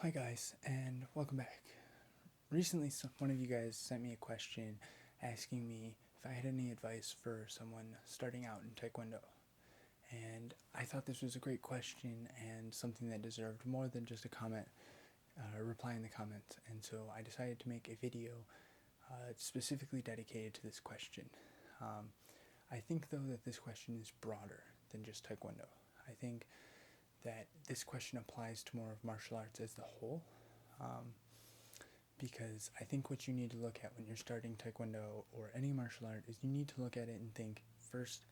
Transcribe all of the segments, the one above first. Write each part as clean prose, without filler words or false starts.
Hi guys, and welcome back. Recently, one of you guys sent me a question asking me if I had any advice for someone starting out in Taekwondo. And I thought this was a great question and something that deserved more than just a comment, reply in the comments. And so I decided to make a video specifically dedicated to this question. I think though that this question is broader than just Taekwondo. I think that this question applies to more of martial arts as the whole, because I think what you need to look at when you're starting Taekwondo or any martial art is you need to look at it and think, first,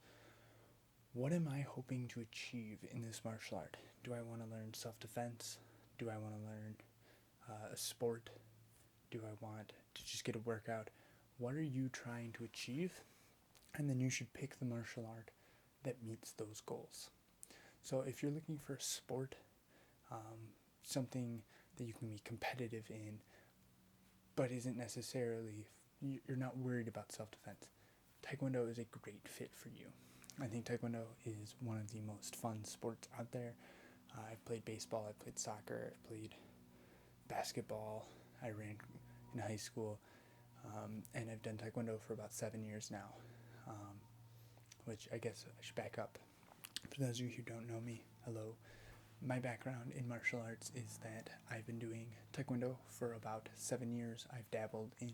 what am I hoping to achieve in this martial art? Do I want to learn self-defense? Do I want to learn a sport? Do I want to just get a workout? What are you trying to achieve? And then you should pick the martial art that meets those goals. So if you're looking for a sport, something that you can be competitive in, but isn't necessarily, you're not worried about self-defense, Taekwondo is a great fit for you. I think Taekwondo is one of the most fun sports out there. I've played baseball, I've played soccer, I've played basketball, I ran in high school, and I've done Taekwondo for about 7 years now, which I guess I should back up. For those of you who don't know me, hello. My background in martial arts is that I've been doing Taekwondo for about 7 years. I've dabbled in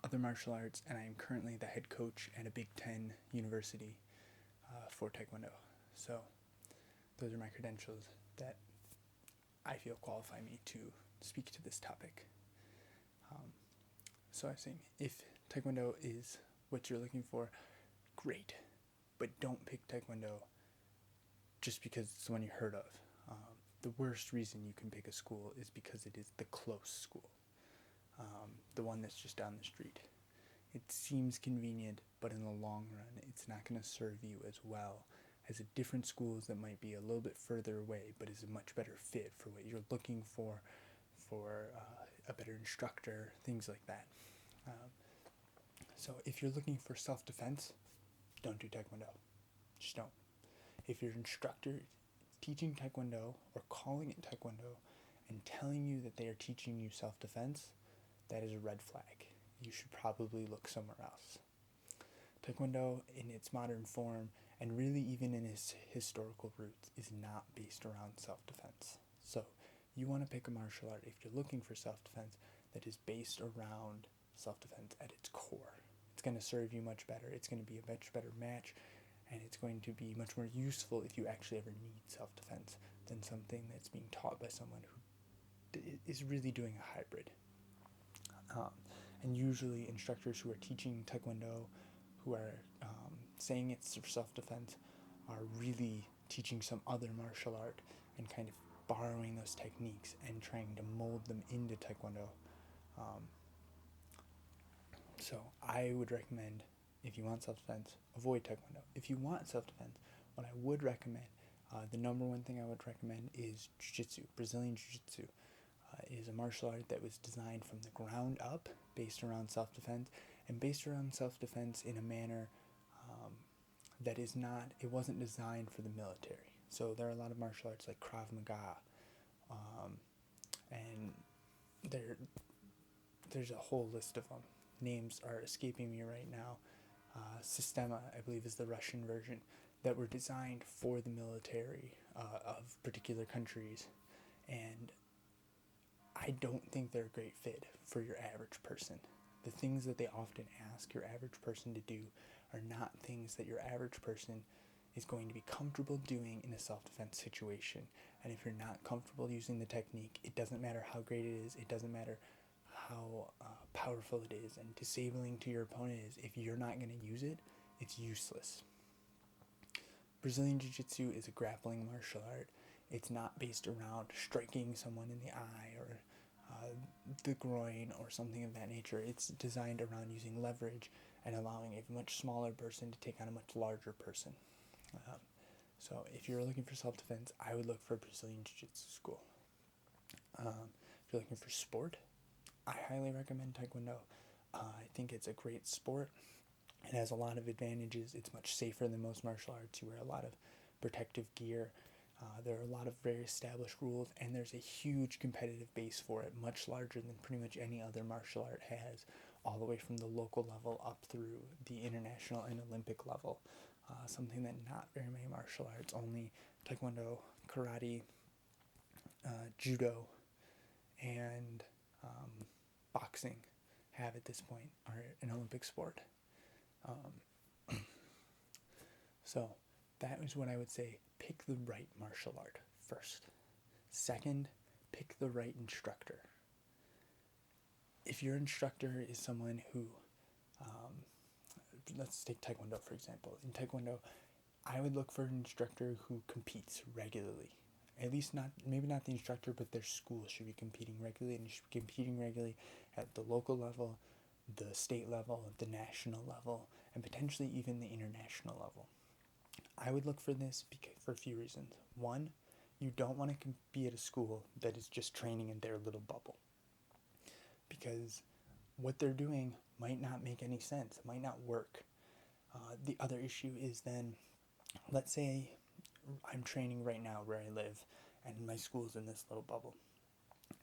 other martial arts, and I am currently the head coach at a Big Ten university for Taekwondo. So those are my credentials that I feel qualify me to speak to this topic. So I was saying, if Taekwondo is what you're looking for, great. But don't pick Taekwondo just because it's the one you heard of. The worst reason you can pick a school is because it is the close school, the one that's just down the street. It seems convenient, but in the long run, it's not going to serve you as well as a different schools that might be a little bit further away, but is a much better fit for what you're looking for a better instructor, things like that. So if you're looking for self-defense, don't do Taekwondo. Just don't. If your instructor teaching Taekwondo or calling it Taekwondo and telling you that they are teaching you self-defense, that is a red flag. You should probably look somewhere else. Taekwondo in its modern form, and really even in its historical roots, is not based around self-defense. So you want to pick a martial art if you're looking for self-defense that is based around self-defense at its core. It's going to serve you much better. It's going to be a much better match, and it's going to be much more useful if you actually ever need self-defense than something that's being taught by someone who is really doing a hybrid. And usually instructors who are teaching Taekwondo, who are saying it's for self-defense, are really teaching some other martial art and kind of borrowing those techniques and trying to mold them into Taekwondo. So I would recommend, if you want self-defense, avoid Taekwondo. If you want self-defense, what I would recommend, the number one thing I would recommend is Jitsu. Brazilian Jiu-Jitsu is a martial art that was designed from the ground up, based around self-defense, and based around self-defense in a manner that is not, it wasn't designed for the military. So there are a lot of martial arts like Krav Maga, and there's a whole list of them. Names are escaping me right now. Sistema, I believe, is the Russian version, that were designed for the military of particular countries, and I don't think they're a great fit for your average person. The things that they often ask your average person to do are not things that your average person is going to be comfortable doing in a self-defense situation. And if you're not comfortable using the technique, it doesn't matter how great it is, it doesn't matter how powerful it is and disabling to your opponent is. If you're not going to use it, it's useless. Brazilian Jiu-Jitsu is a grappling martial art. It's not based around striking someone in the eye or the groin or something of that nature. It's designed around using leverage and allowing a much smaller person to take on a much larger person. So if you're looking for self-defense, I would look for a Brazilian Jiu-Jitsu school. If you're looking for sport, I highly recommend Taekwondo. I think it's a great sport. It has a lot of advantages. It's much safer than most martial arts. You wear a lot of protective gear. There are a lot of very established rules, and there's a huge competitive base for it, much larger than pretty much any other martial art has, all the way from the local level up through the international and Olympic level. Something that not very many martial arts, only Taekwondo, karate, judo, and boxing have at this point, are an Olympic sport. So that is what I would say. Pick the right martial art first. Second, pick the right instructor. If your instructor is someone who, let's take Taekwondo for example. In Taekwondo, I would look for an instructor who competes regularly. At least not, maybe not the instructor, but their school should be competing regularly, and should be competing regularly at the local level, the state level, the national level, and potentially even the international level. I would look for this for a few reasons. One, you don't want to be at a school that is just training in their little bubble, because what they're doing might not make any sense. It might not work. The other issue is then, let's say I'm training right now where I live, and my school's in this little bubble,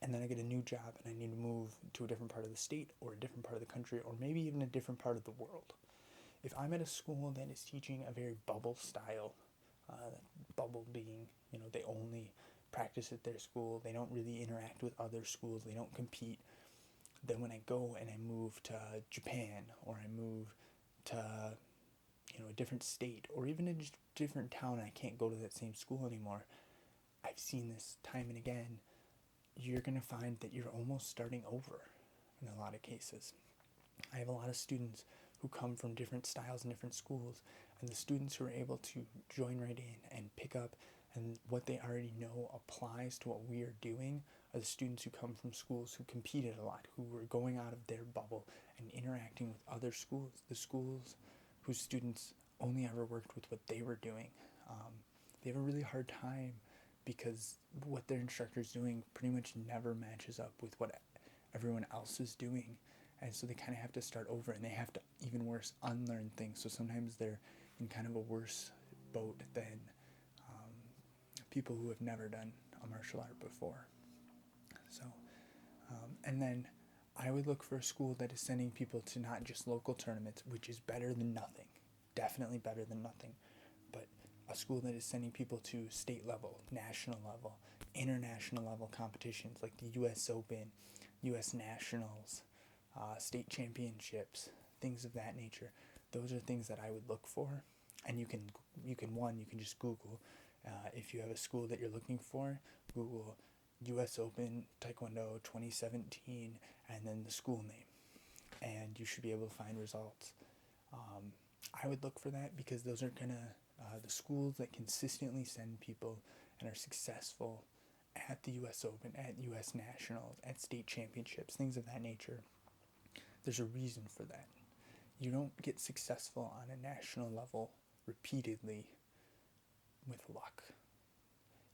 and then I get a new job and I need to move to a different part of the state or a different part of the country, or maybe even a different part of the world. If I'm at a school that is teaching a very bubble style, bubble being, they only practice at their school, they don't really interact with other schools, they don't compete, then when I go and I move to Japan, or I move to, a different state, or even a different town, and I can't go to that same school anymore, I've seen this time and again, you're going to find that you're almost starting over in a lot of cases. I have a lot of students who come from different styles and different schools, and the students who are able to join right in and pick up, and what they already know applies to what we are doing, are the students who come from schools who competed a lot, who were going out of their bubble and interacting with other schools, the schools whose students only ever worked with what they were doing. They have a really hard time because what their instructor is doing pretty much never matches up with what everyone else is doing. And so they kind of have to start over, and they have to, even worse, unlearn things. So sometimes they're in kind of a worse boat than people who have never done a martial art before. So, and then I would look for a school that is sending people to not just local tournaments, which is better than nothing, definitely better than nothing, but a school that is sending people to state level, national level, international level competitions like the U.S. Open, U.S. Nationals, state championships, things of that nature. Those are things that I would look for, and you can just Google. If you have a school that you're looking for, Google U.S. Open Taekwondo 2017 and then the school name, and you should be able to find results. I would look for that because those are the schools that consistently send people and are successful at the U.S. Open, at U.S. Nationals, at state championships, things of that nature. There's a reason for that. You don't get successful on a national level repeatedly with luck.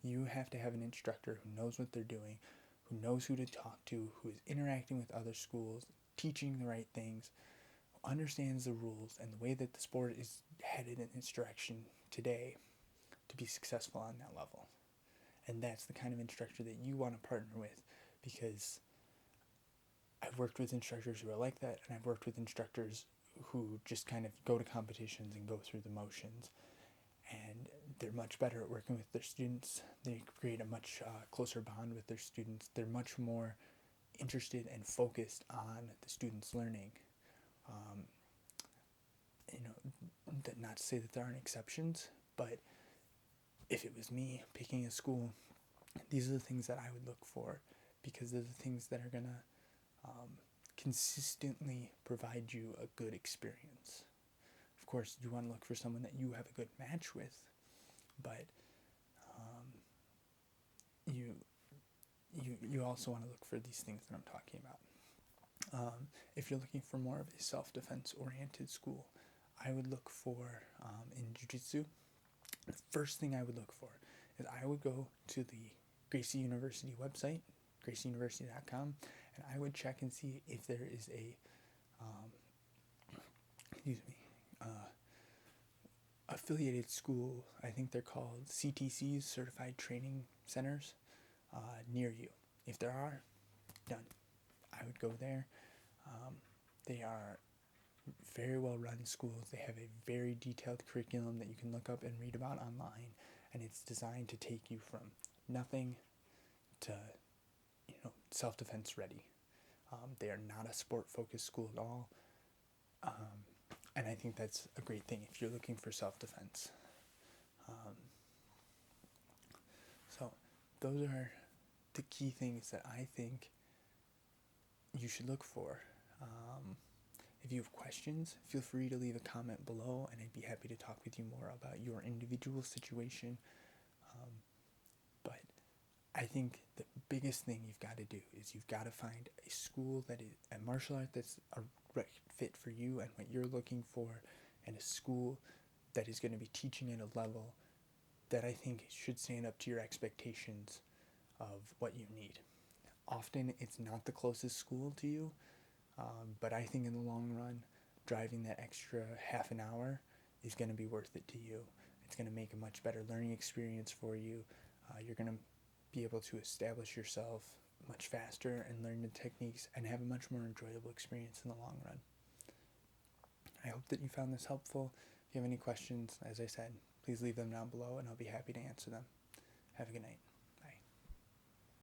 You have to have an instructor who knows what they're doing, who knows who to talk to, who is interacting with other schools, teaching the right things, who understands the rules and the way that the sport is headed in its direction today to be successful on that level. And that's the kind of instructor that you want to partner with, because I've worked with instructors who are like that, and I've worked with instructors who just kind of go to competitions and go through the motions. And they're much better at working with their students. They create a much closer bond with their students. They're much more interested and focused on the students' learning. Not to say that there aren't exceptions, but if it was me picking a school, these are the things that I would look for, because they're the things that are going to consistently provide you a good experience. Of course, you want to look for someone that you have a good match with, but you also want to look for these things that I'm talking about. If you're looking for more of a self-defense oriented school, I would look for, in Jiu-Jitsu, the first thing I would look for is I would go to the Gracie University website, gracieuniversity.com, and I would check and see if there is affiliated school, I think they're called CTCs, Certified Training Centers, near you. If there are, done. I would go there. They are very well run schools. They have a very detailed curriculum that you can look up and read about online, and it's designed to take you from nothing to, self-defense ready. They are not a sport-focused school at all, and I think that's a great thing if you're looking for self-defense. So those are the key things that I think you should look for. If you have questions, feel free to leave a comment below, and I'd be happy to talk with you more about your individual situation. But I think the biggest thing you've got to do is you've got to find a school that is a martial art that's a right fit for you and what you're looking for, and a school that is going to be teaching at a level that I think should stand up to your expectations of what you need. Often it's not the closest school to you, but I think in the long run, driving that extra half an hour is going to be worth it to you. It's going to make a much better learning experience for you. You're going to be able to establish yourself much faster and learn the techniques and have a much more enjoyable experience in the long run. I hope that you found this helpful. If you have any questions, as I said, please leave them down below and I'll be happy to answer them. Have a good night.